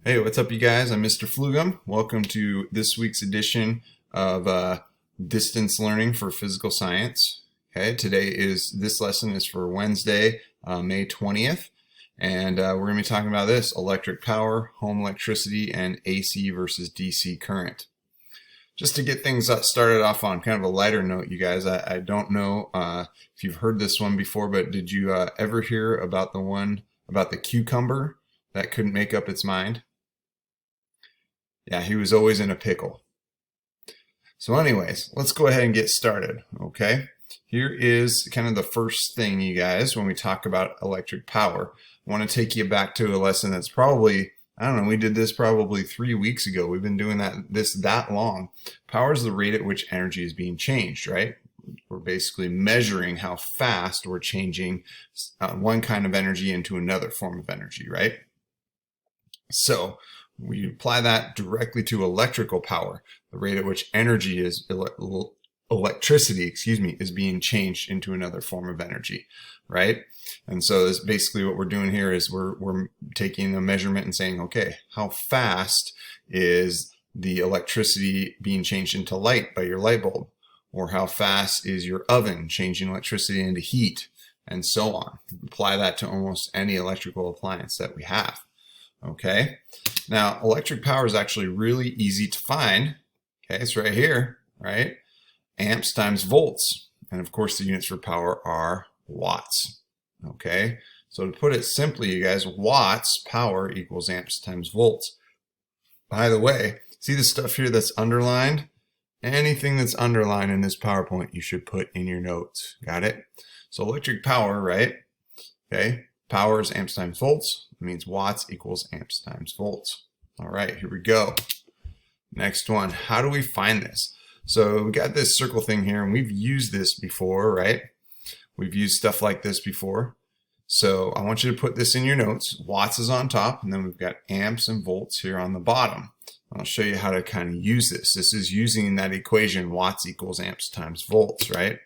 Hey, what's up, you guys? I'm Mr. Flugum. Welcome to this week's edition of Distance Learning for Physical Science. Okay, this lesson is for Wednesday, May 20th, and we're going to be talking about this: electric power, home electricity, and AC versus DC current. Just to get things started off on kind of a lighter note, you guys, I don't know if you've heard this one before, but did you ever hear about the one about the cucumber that couldn't make up its mind? Yeah, he was always in a pickle. So anyways, let's go ahead and get started, okay? Here is kind of the first thing, you guys, when we talk about electric power. I want to take you back to a lesson that's probably, I don't know, we did this probably 3 weeks ago. We've been doing this that long. Power is the rate at which energy is being changed, right? We're basically measuring how fast we're changing one kind of energy into another form of energy, right? So we apply that directly to electrical power, the rate at which electricity, is being changed into another form of energy, right? And so this basically what we're doing here is we're taking a measurement and saying, okay, how fast is the electricity being changed into light by your light bulb? Or how fast is your oven changing electricity into heat? And so on. Apply that to almost any electrical appliance that we have. Okay, now electric power is actually really easy to find. Okay, it's right here, right? Amps times volts. And of course the units for power are watts. Okay, so to put it simply, you guys, watts power equals amps times volts. By the way, see the stuff here that's underlined? Anything that's underlined in this PowerPoint you should put in your notes. Got it? So electric power, right? Okay, power is amps times volts. It means watts equals amps times volts. All right, here we go. Next one, how do we find this? So we got this circle thing here, and we've used this before, right? We've used stuff like this before. So I want you to put this in your notes. Watts is on top, and then we've got amps and volts here on the bottom. I'll show you how to kind of use this. This is using that equation, watts equals amps times volts, right?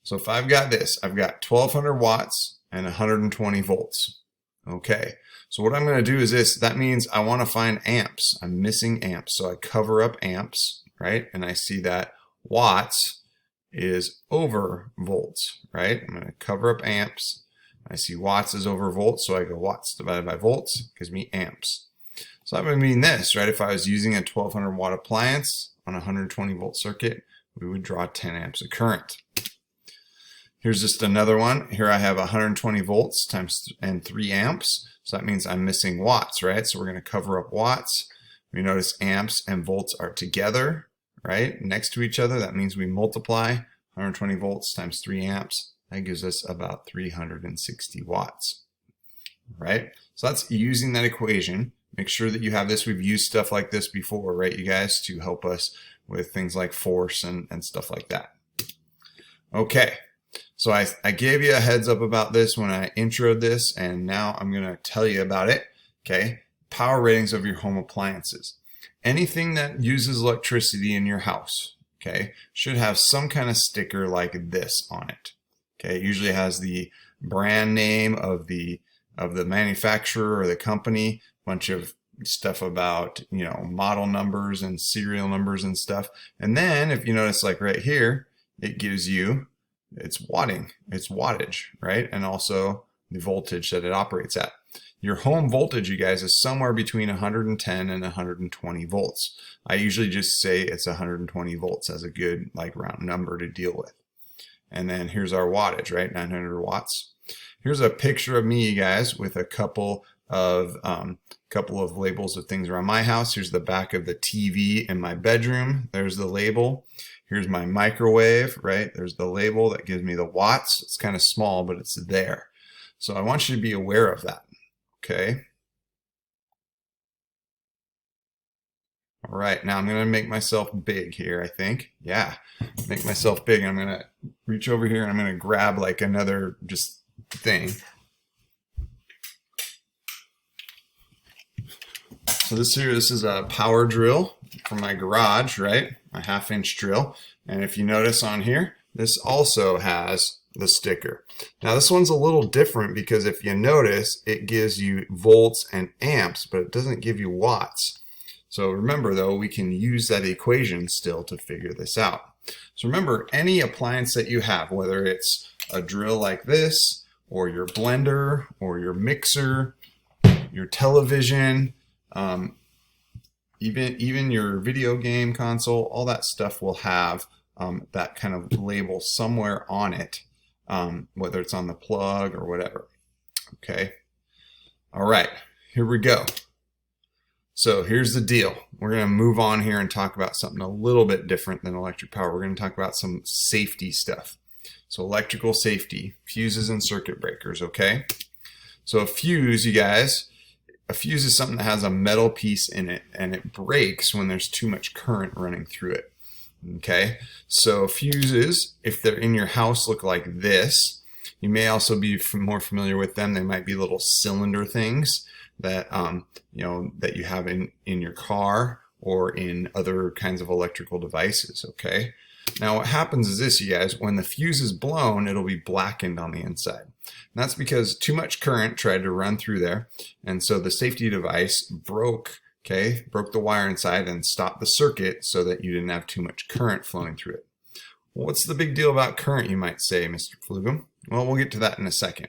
So if I've got this, I've got 1200 watts and 120 volts. Okay, so what I'm going to do is this. That means I want to find amps. I'm missing amps, so I cover up amps, right? And I see that watts is over volts, right? I'm going to cover up amps. I see watts is over volts, so I go watts divided by volts gives me amps. So that would mean this, right? If I was using a 1200 watt appliance on a 120 volt circuit, we would draw 10 amps of current. Here's just another one. Here I have 120 volts times and 3 amps. So that means I'm missing watts, right? So we're going to cover up watts. We notice amps and volts are together, right? Next to each other. That means we multiply 120 volts times 3 amps. That gives us about 360 watts, right? So that's using that equation. Make sure that you have this. We've used stuff like this before, right, you guys, to help us with things like force and stuff like that. Okay. So I gave you a heads up about this when I introed this, and now I'm going to tell you about it. Okay, power ratings of your home appliances. Anything that uses electricity in your house, okay, should have some kind of sticker like this on it. Okay, it usually has the brand name of the manufacturer or the company, a bunch of stuff about, you know, model numbers and serial numbers and stuff. And then if you notice, like right here, it gives you it's wattage, right? And also the voltage that it operates at. Your home voltage, you guys, is somewhere between 110 and 120 volts. I usually just say it's 120 volts as a good like round number to deal with. And then here's our wattage, right? 900 watts. Here's a picture of me, you guys, with a couple of labels of things around my house. Here's the back of the TV in my bedroom. There's the label. Here's my microwave, right? There's the label that gives me the watts. It's kind of small, but it's there. So I want you to be aware of that, okay? All right, now I'm going to make myself big here, I think. Yeah, make myself big. I'm going to reach over here and I'm going to grab like another just thing. So this is a power drill from my garage, right? A 1/2 inch drill. And if you notice on here, this also has the sticker. Now this one's a little different because if you notice, it gives you volts and amps, but it doesn't give you watts. So remember though, we can use that equation still to figure this out. So remember, any appliance that you have, whether it's a drill like this, or your blender, or your mixer, your television, even your video game console, all that stuff will have that kind of label somewhere on it, whether it's on the plug or whatever. Okay. All right, here we go. So here's the deal. We're going to move on here and talk about something a little bit different than electric power. We're going to talk about some safety stuff. So electrical safety, fuses and circuit breakers, okay? So a fuse, you guys, a fuse is something that has a metal piece in it, and it breaks when there's too much current running through it, okay? So fuses, if they're in your house, look like this. You may also be more familiar with them. They might be little cylinder things that that you have in your car or in other kinds of electrical devices, okay? Now what happens is this, you guys, when the fuse is blown, it'll be blackened on the inside. And that's because too much current tried to run through there, and so the safety device broke the wire inside and stopped the circuit so that you didn't have too much current flowing through it. Well, what's the big deal about current, you might say, Mr. Flugum? Well, we'll get to that in a second.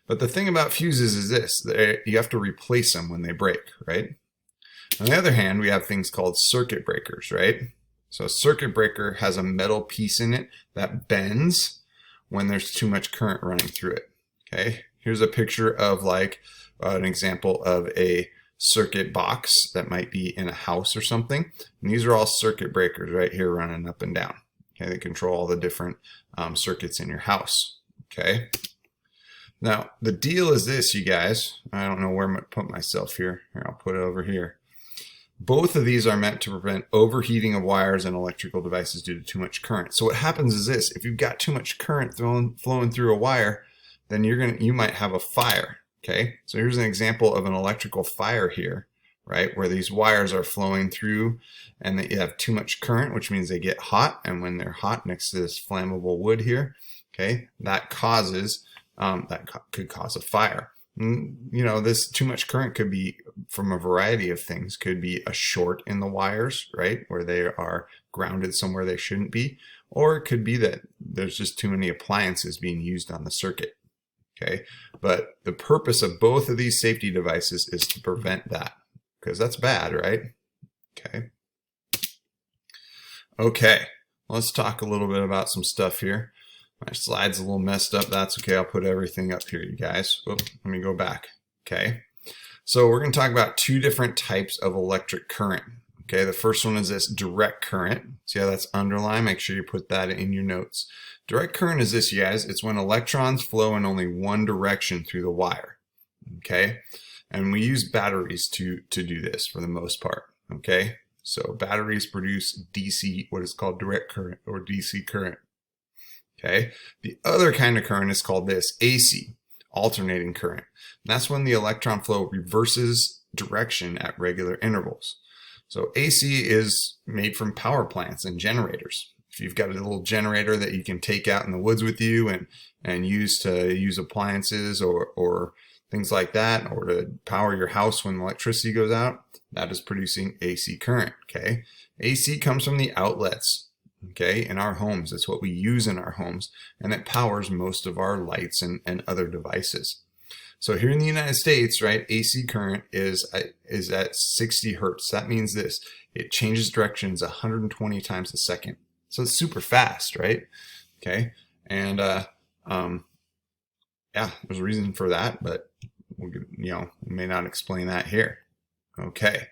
But the thing about fuses is this, you have to replace them when they break, right? On the other hand, we have things called circuit breakers, right? So a circuit breaker has a metal piece in it that bends when there's too much current running through it, okay? Here's a picture of like an example of a circuit box that might be in a house or something. And these are all circuit breakers right here running up and down. Okay, they control all the different circuits in your house, okay? Now, the deal is this, you guys. I don't know where I'm going to put myself here. Here, I'll put it over here. Both of these are meant to prevent overheating of wires and electrical devices due to too much current. So what happens is this, if you've got too much current flowing through a wire, then you might have a fire, okay? So here's an example of an electrical fire here, right? Where these wires are flowing through and they have too much current, which means they get hot. And when they're hot next to this flammable wood here, okay, that could cause a fire. You know, this too much current could be from a variety of things. Could be a short in the wires, right, where they are grounded somewhere they shouldn't be, or it could be that there's just too many appliances being used on the circuit, okay? But the purpose of both of these safety devices is to prevent that, because that's bad, right? Okay, let's talk a little bit about some stuff here. My slide's a little messed up. That's okay. I'll put everything up here, you guys. Let me go back. Okay. So we're going to talk about two different types of electric current. Okay. The first one is this direct current. See how that's underlined? Make sure you put that in your notes. Direct current is this, you guys. It's when electrons flow in only one direction through the wire. Okay. And we use batteries to do this for the most part. Okay. So batteries produce DC, what is called direct current or DC current. Okay, the other kind of current is called this AC, alternating current. And that's when the electron flow reverses direction at regular intervals. So AC is made from power plants and generators. If you've got a little generator that you can take out in the woods with you and use appliances or things like that, or to power your house when electricity goes out, that is producing AC current, okay? AC comes from the outlets. Okay, in our homes, it's what we use in our homes, and it powers most of our lights and other devices. So here in the United States, right, AC current is at 60 hertz. That means this, it changes directions 120 times a second. So it's super fast, right? Okay, and yeah, there's a reason for that, but we may not explain that here. Okay,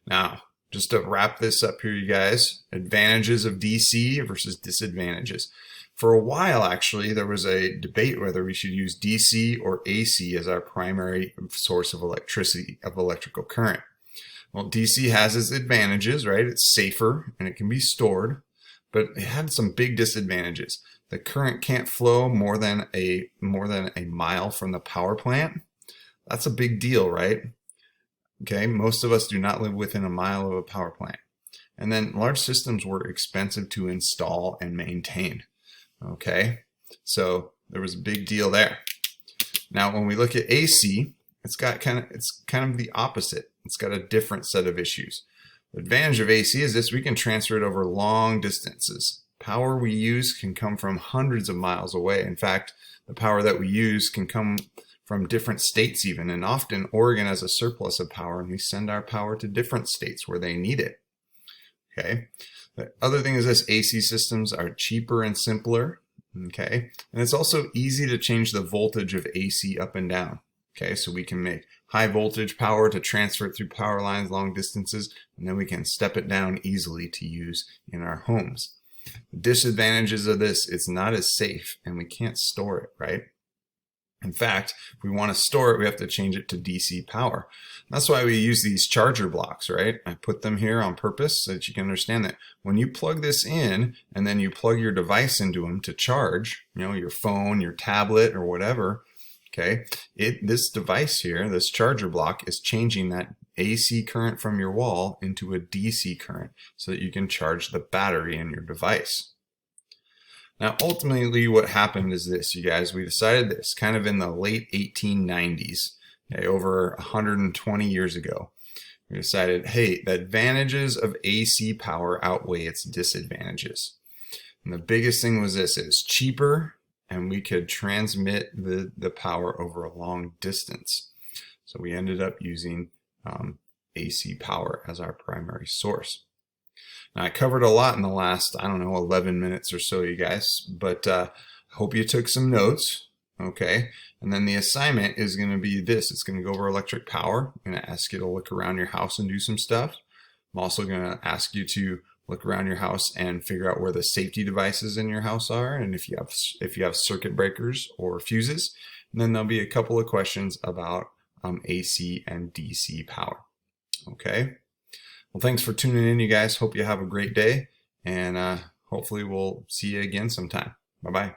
now, just to wrap this up here, you guys, advantages of DC versus disadvantages. For a while, actually, there was a debate whether we should use DC or AC as our primary source of electricity, of electrical current. Well, DC has its advantages, right? It's safer and it can be stored, but it had some big disadvantages. The current can't flow more than a mile from the power plant. That's a big deal, right? Okay, most of us do not live within a mile of a power plant. And then large systems were expensive to install and maintain. Okay, So there was a big deal there. Now, when we look at AC, it's kind of the opposite. It's got a different set of issues. The advantage of AC is this: we can transfer it over long distances. Power we use can come from hundreds of miles away. In fact, the power that we use can come from different states even, and often Oregon has a surplus of power, and we send our power to different states where they need it. Okay. The other thing is this: AC systems are cheaper and simpler. Okay. And it's also easy to change the voltage of AC up and down. Okay, so we can make high voltage power to transfer it through power lines long distances, and then we can step it down easily to use in our homes. The disadvantages of this: it's not as safe, and we can't store it, right? In fact, if we want to store it, we have to change it to DC power. That's why we use these charger blocks, right? I put them here on purpose so that you can understand that when you plug this in and then you plug your device into them to charge, your phone, your tablet, or whatever, okay, this device here, this charger block, is changing that AC current from your wall into a DC current so that you can charge the battery in your device. Now, ultimately, what happened is this, you guys: we decided this kind of in the late 1890s, okay, over 120 years ago. We decided, hey, the advantages of AC power outweigh its disadvantages. And the biggest thing was this: it's cheaper, and we could transmit the power over a long distance. So we ended up using AC power as our primary source. Now, I covered a lot in the last, 11 minutes or so, you guys, but I hope you took some notes, okay? And then the assignment is going to be this: it's going to go over electric power. I'm going to ask you to look around your house and do some stuff. I'm also going to ask you to look around your house and figure out where the safety devices in your house are, and if you have circuit breakers or fuses. And then there'll be a couple of questions about AC and DC power. Okay. Well, thanks for tuning in, you guys. Hope you have a great day, and hopefully we'll see you again sometime. Bye-bye.